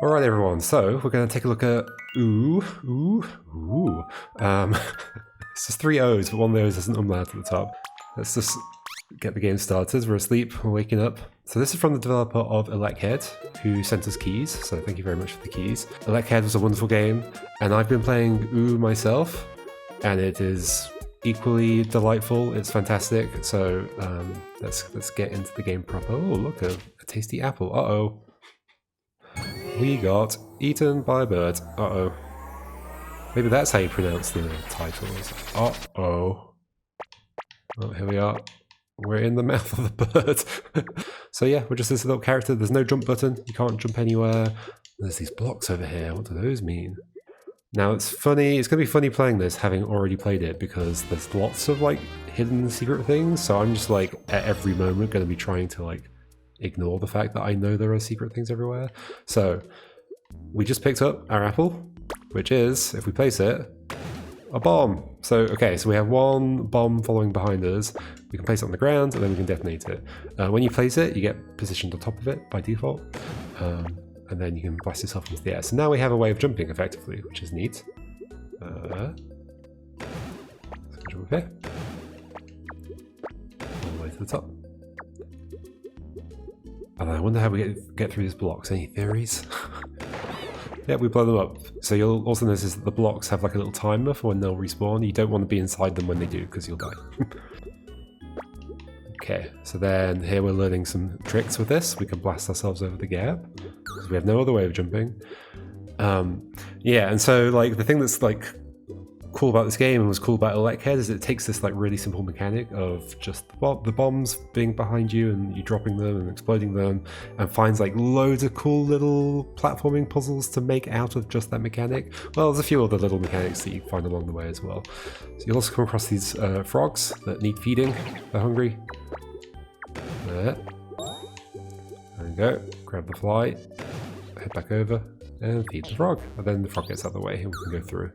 Alright everyone, so we're going to take a look at it's just 3 O's, but one of those has an umlaut at the top. Let's just get the game started. We're asleep, we're waking up. So this is from the developer of ElecHead, who sent us keys, so thank you very much for the keys. ElecHead was a wonderful game, and I've been playing myself, and it is equally delightful. It's fantastic, so let's get into the game proper. Oh, look, a tasty apple. Uh-oh. We got eaten by a bird. Uh-oh. Maybe that's how you pronounce the titles. Uh-oh. Oh, here we are. We're in the mouth of the bird. So yeah, we're just this little character. There's no jump button. You can't jump anywhere. There's these blocks over here. What do those mean? Now it's funny. It's going to be funny playing this, having already played it, because there's lots of like hidden secret things. So I'm just like at every moment going to be trying to like ignore the fact that I know there are secret things everywhere. So we just picked up our apple, which is, if we place it, a bomb. So okay, so we have one bomb following behind us. We can place it on the ground and then we can detonate it. When you place it, you get positioned on top of it by default, and then you can blast yourself into the air. So now we have a way of jumping effectively, which is neat. So jump up here, all the way to the top. And I wonder how we get through these blocks. Any theories? Yeah, we blow them up. So you'll also notice that the blocks have like a little timer for when they'll respawn. You don't want to be inside them when they do, because you'll die. Okay, so then here we're learning some tricks with this. We can blast ourselves over the gap, because we have no other way of jumping. Yeah, and so like the thing that's like cool about this game and was cool about ElecHead is it takes this like really simple mechanic of just the bombs being behind you and you dropping them and exploding them, and finds like loads of cool little platforming puzzles to make out of just that mechanic. Well, there's a few other little mechanics that you find along the way as well. So you'll also come across these frogs that need feeding. They're hungry. There we go. Grab the fly, head back over and feed the frog, and then the frog gets out of the way and we can go through.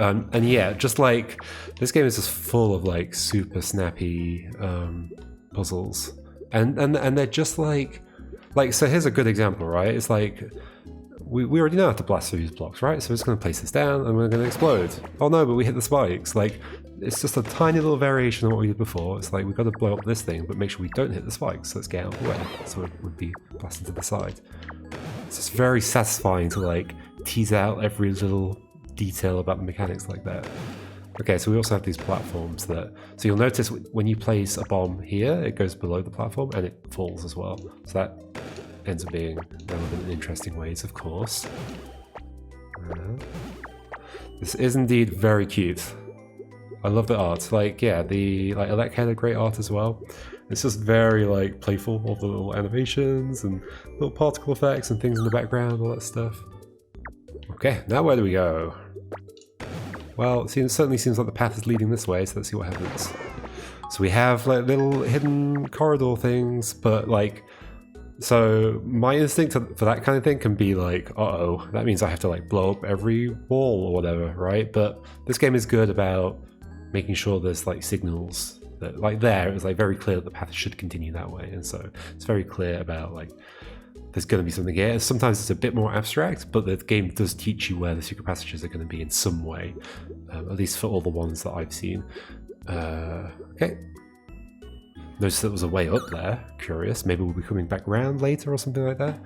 And yeah, just like this game is just full of like super snappy puzzles, and they're just like so. Here's a good example, right? It's like we already know how to blast through these blocks, right? So we're just going to place this down and we're going to explode. Oh no, but we hit the spikes. Like it's just a tiny little variation of what we did before. It's like we've got to blow up this thing, but make sure we don't hit the spikes. So let's get out of the way. So it would be blasted to the side. It's just very satisfying to like tease out every little detail about the mechanics like that. Okay, so we also have these platforms that, so you'll notice when you place a bomb here, it goes below the platform and it falls as well. So that ends up being relevant in interesting ways, of course. This is indeed very cute. I love the art. Like, yeah, the ElecHead had great art as well. It's just very like playful, all the little animations and little particle effects and things in the background, all that stuff. Okay, now where do we go? Well, it certainly seems like the path is leading this way, so let's see what happens. So we have like little hidden corridor things, but like, so my instinct for that kind of thing can be like, uh-oh, that means I have to like blow up every wall or whatever, right? But this game is good about making sure there's like signals that, like there, it was like very clear that the path should continue that way, and so it's very clear about like, there's going to be something here. Sometimes it's a bit more abstract, but the game does teach you where the secret passages are going to be in some way, at least for all the ones that I've seen. Okay. Notice there was a way up there. Curious. Maybe we'll be coming back round later or something like that.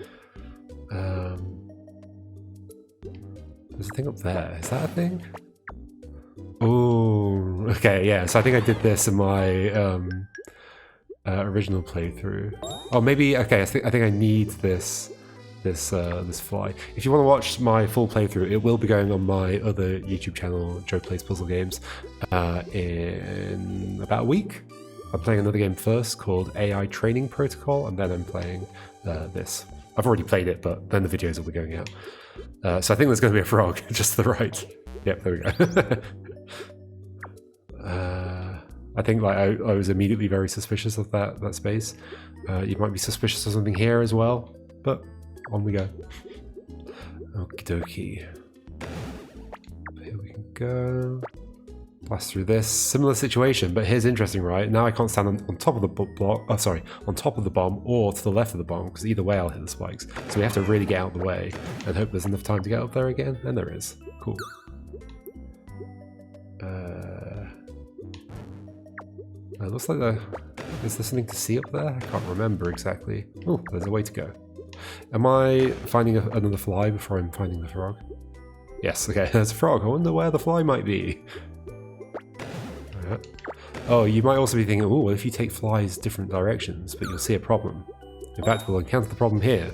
There's a thing up there. Is that a thing? Oh, okay, yeah. So I think I did this in my original playthrough. Oh, maybe, okay, I think I need this fly. If you want to watch my full playthrough, it will be going on my other YouTube channel, Joe Plays Puzzle Games, in about a week. I'm playing another game first called AI Training Protocol, and then I'm playing this. I've already played it, but then the videos will be going out. So I think there's going to be a frog just to the right. Yep, there we go. I think like I was immediately very suspicious of that space. You might be suspicious of something here as well, but on we go. Okie dokie. Here we can go. Blast through this. Similar situation, but here's interesting, right? Now I can't stand on top of the block. Oh, sorry, on top of the bomb or to the left of the bomb, because either way I'll hit the spikes. So we have to really get out of the way and hope there's enough time to get up there again. And there is. Cool. It looks like is there something to see up there? I can't remember exactly. Oh, there's a way to go. Am I finding another fly before I'm finding the frog? Yes, okay, there's a frog. I wonder where the fly might be. Oh, you might also be thinking, oh, what if you take flies different directions, but you'll see a problem. In fact, we'll encounter the problem here.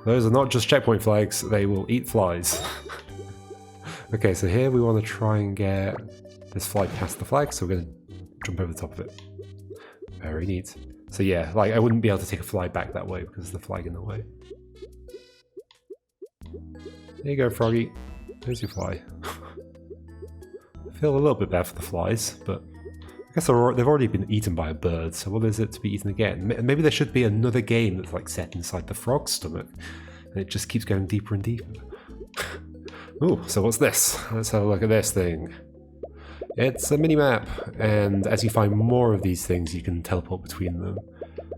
Those are not just checkpoint flags, they will eat flies. Okay, so here we want to try and get this fly past the flag, so we're going to jump over the top of it. Very neat. So yeah, like I wouldn't be able to take a fly back that way because there's the flag in the way. There you go, Froggy. There's your fly. I feel a little bit bad for the flies, but I guess they've already been eaten by a bird, so what is it to be eaten again? Maybe there should be another game that's like set inside the frog's stomach, and it just keeps going deeper and deeper. Ooh, so what's this? Let's have a look at this thing. It's a mini-map, and as you find more of these things, you can teleport between them.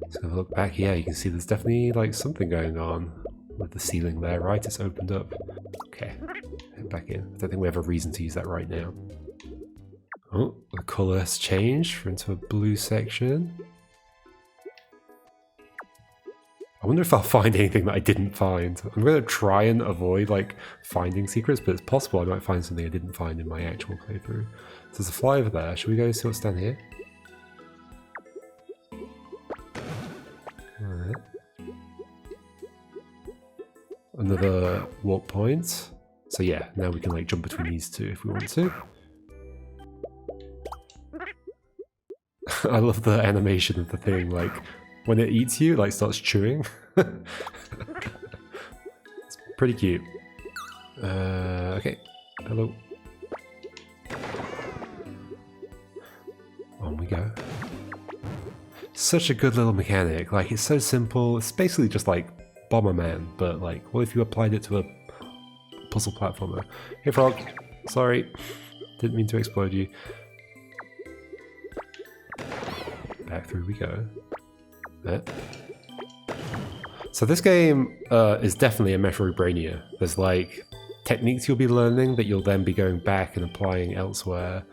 So have a look back here, you can see there's definitely like something going on with the ceiling there, right? It's opened up. Okay, head back in. I don't think we have a reason to use that right now. Oh, the colour has changed into a blue section. I wonder if I'll find anything that I didn't find. I'm going to try and avoid like finding secrets, but it's possible I might find something I didn't find in my actual playthrough. So there's a fly over there. Should we go see what's down here? Alright. Another warp point. So yeah, now we can like jump between these two if we want to. I love the animation of the thing, like when it eats you, like starts chewing. It's pretty cute. Okay, hello. On we go. Such a good little mechanic, like it's so simple, it's basically just like Bomberman, but like what if you applied it to a puzzle platformer? Hey frog, sorry, didn't mean to explode you. Back through we go. There. So this game is definitely a Metroidvania. There's like techniques you'll be learning that you'll then be going back and applying elsewhere.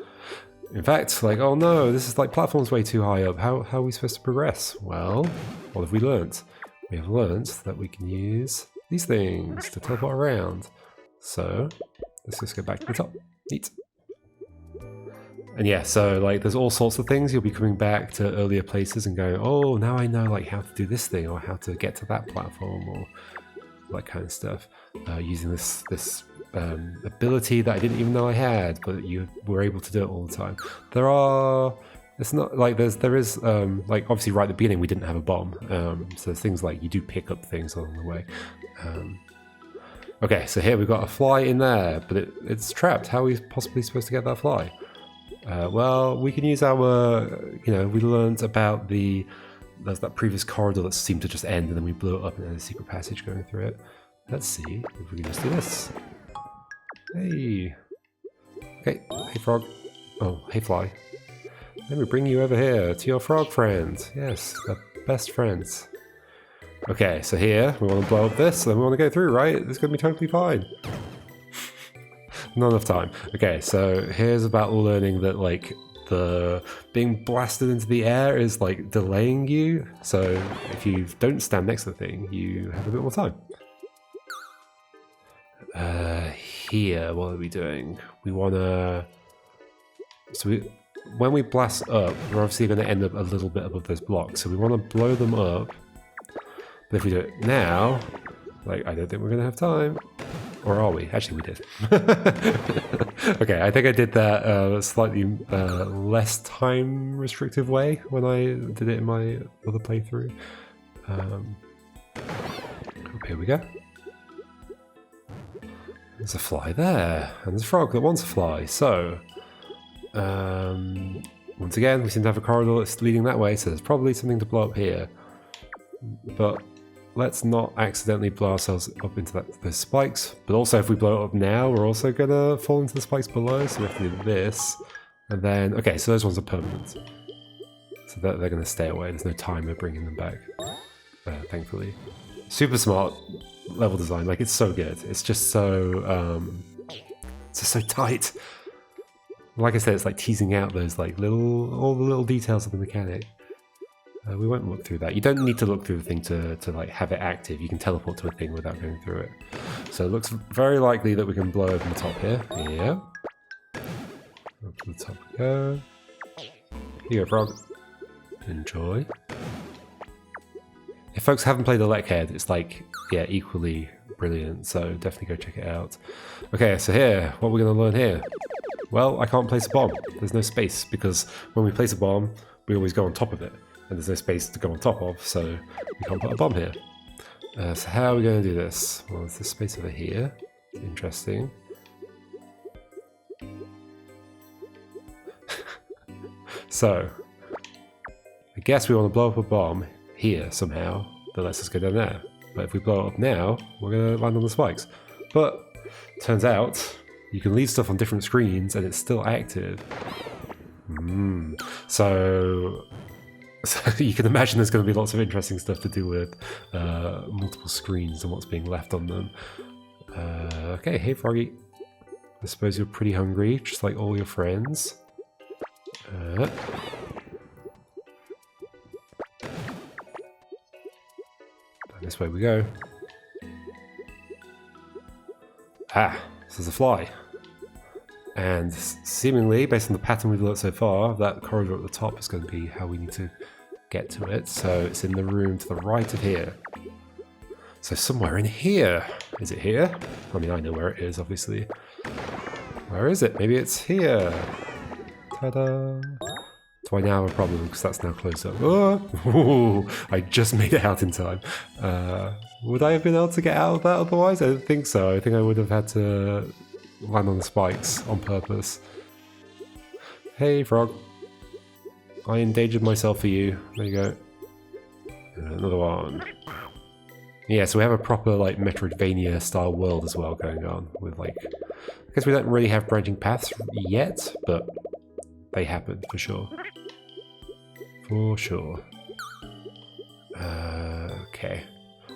In fact, like, oh no, this is like platform's way too high up. How are we supposed to progress? Well, what have we learnt? We have learnt that we can use these things to teleport around. So let's just go back to the top. Neat. And yeah, so like there's all sorts of things. You'll be coming back to earlier places and going, oh, now I know like how to do this thing or how to get to that platform or that kind of stuff. Using this ability that I didn't even know I had, but you were able to do it all the time. It's not like there is like obviously right at the beginning we didn't have a bomb. So there's things like you do pick up things along the way. Okay, so here we've got a fly in there, but it's trapped. How are we possibly supposed to get that fly? Well, we can use our, we learned about there's that previous corridor that seemed to just end and then we blew it up and there's a secret passage going through it. Let's see if we can just do this. Hey. Okay, hey frog. Oh, hey fly. Let me bring you over here to your frog friends. Yes, they're best friends. Okay, so here we want to blow up this and then we want to go through, right? This is going to be totally fine. Not enough time. Okay, so here's about learning that like the being blasted into the air is like delaying you. So if you don't stand next to the thing, you have a bit more time. Here, what are we doing? We want to... So when we blast up, we're obviously going to end up a little bit above those blocks. So we want to blow them up. But if we do it now, like I don't think we're going to have time. Or are we? Actually, we did. Okay, I think I did that slightly less time restrictive way when I did it in my other playthrough. Here we go. There's a fly there, and there's a frog that wants a fly. So, once again, we seem to have a corridor that's leading that way, so there's probably something to blow up here. But let's not accidentally blow ourselves up into those spikes. But also, if we blow it up now, we're also gonna fall into the spikes below. So we have to do this, and then okay. So those ones are permanent. So they're gonna stay away. There's no timer bringing them back. Thankfully, super smart level design. Like it's so good. It's just so tight. Like I said, it's like teasing out those like all the little details of the mechanic. We won't look through that. You don't need to look through the thing to like have it active. You can teleport to a thing without going through it. So it looks very likely that we can blow open the top here. Yeah. Up to the top we go. Here you go, frog. Enjoy. If folks haven't played ElecHead, it's like, yeah, equally brilliant. So definitely go check it out. Okay, so here, what we're going to learn here. Well, I can't place a bomb. There's no space because when we place a bomb, we always go on top of it. And there's no space to go on top of, so we can't put a bomb here. So how are we going to do this? Well, there's this space over here. Interesting. So, I guess we want to blow up a bomb here somehow that lets us go down there. But if we blow it up now, we're going to land on the spikes. But, turns out, you can leave stuff on different screens and it's still active. So you can imagine there's going to be lots of interesting stuff to do with multiple screens and what's being left on them. Okay, hey Froggy. I suppose you're pretty hungry, just like all your friends. Down this way we go. Ah, this is a fly. And seemingly, based on the pattern we've learnt so far, that corridor at the top is going to be how we need to get to it. So it's in the room to the right of here. So somewhere in here. Is it here? I mean, I know where it is, obviously. Where is it? Maybe it's here. Ta-da! Do I now have a problem? Because that's now closed up. Oh! I just made it out in time. Would I have been able to get out of that otherwise? I don't think so. I think I would have had to land on the spikes on purpose. Hey, frog. I endangered myself for you. There you go. Another one. Yeah, so we have a proper, like, Metroidvania style world as well going on with, like... I guess we don't really have branching paths yet, but they happen for sure. For sure. Okay.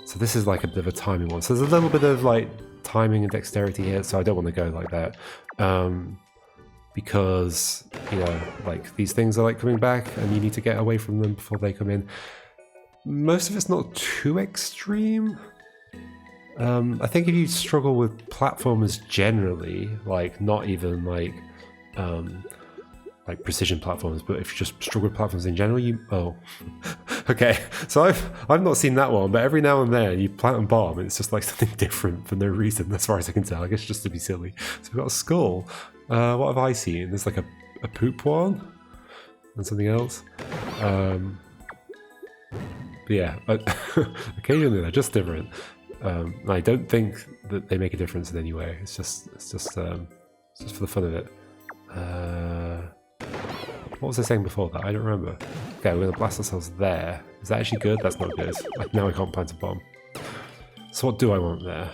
So this is like a bit of a timing one. So there's a little bit of, like, timing and dexterity here, so I don't want to go like that. Because, you know, like, these things are, like, coming back and you need to get away from them before they come in. Most of it's not too extreme. I think if you struggle with platformers generally, like, not even, like precision platforms, but if you just struggle with platforms in general, you... Oh. Okay, so I've not seen that one, but every now and then you plant a bomb and it's just like something different for no reason, as far as I can tell. I guess just to be silly. So we've got a skull. What have I seen? There's like a poop one and something else. But yeah, occasionally they're just different. I don't think that they make a difference in any way. It's just for the fun of it. What was I saying before that? I don't remember. Okay, we're gonna blast ourselves there. Is that actually good? That's not good. Like, now I can't plant a bomb. So what do I want there?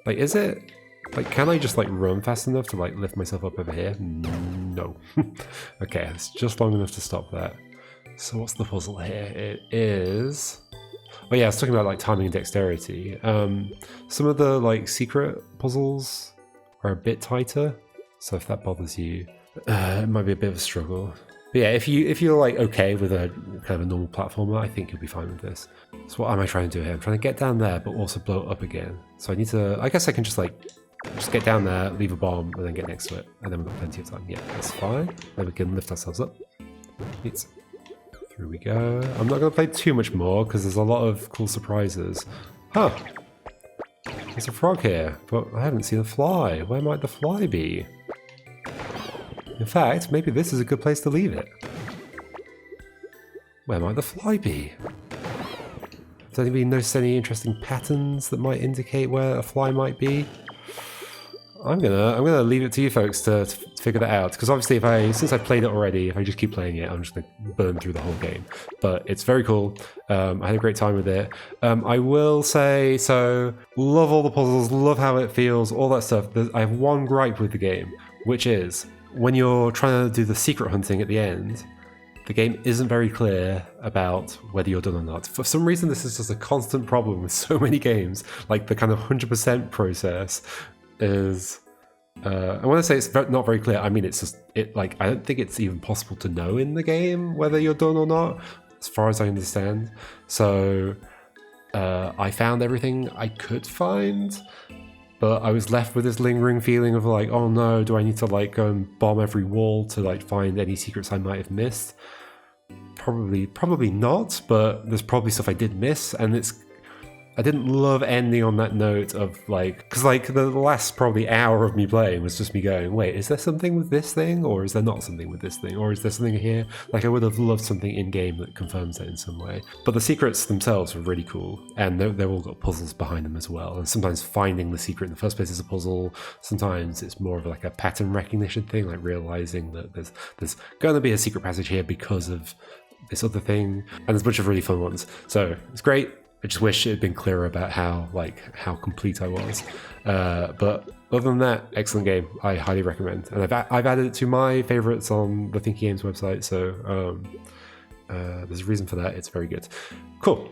Like, is it... Like, can I just, like, run fast enough to, like, lift myself up over here? No. Okay, it's just long enough to stop that. So what's the puzzle here? It is... Oh yeah, I was talking about, like, timing and dexterity. Some of the, like, secret puzzles are a bit tighter. So if that bothers you, it might be a bit of a struggle. But yeah, if you're like okay with a kind of a normal platformer, I think you'll be fine with this. So what am I trying to do here? I'm trying to get down there, but also blow it up again. So I need to, I guess I can just get down there, leave a bomb, and then get next to it. And then we've got plenty of time. Yeah, that's fine. Then we can lift ourselves up. It's, through we go. I'm not going to play too much more, because there's a lot of cool surprises. Huh. There's a frog here, but I haven't seen a fly. Where might the fly be? In fact, maybe this is a good place to leave it. Where might the fly be? Does anybody notice any interesting patterns that might indicate where a fly might be? I'm gonna leave it to you folks to figure that out, because obviously since I've played it already, if I just keep playing it, I'm just gonna burn through the whole game. But it's very cool. I had a great time with it. I will say, so love all the puzzles, love how it feels, all that stuff. I have one gripe with the game, which is when you're trying to do the secret hunting at the end, the game isn't very clear about whether you're done or not. For some reason, this is just a constant problem with so many games. Like the kind of 100% process is, and when I say it's not very clear, I mean it's just, I don't think it's even possible to know in the game whether you're done or not, as far as I understand. So I found everything I could find, but I was left with this lingering feeling of like, oh no, do I need to like go and bomb every wall to like find any secrets I might have missed? Probably not, but there's probably stuff I did miss, and I didn't love ending on that note of like, because like the last probably hour of me playing was just me going, wait, is there something with this thing, or is there not something with this thing, or is there something here? Like I would have loved something in game that confirms that in some way. But the secrets themselves are really cool, and they've all got puzzles behind them as well. And sometimes finding the secret in the first place is a puzzle. Sometimes it's more of like a pattern recognition thing, like realizing that there's going to be a secret passage here because of this other thing, and there's a bunch of really fun ones. So it's great. I just wish it had been clearer about how complete I was. But other than that, excellent game. I highly recommend. And I've added it to my favorites on the Thinky Games website. So there's a reason for that. It's very good. Cool.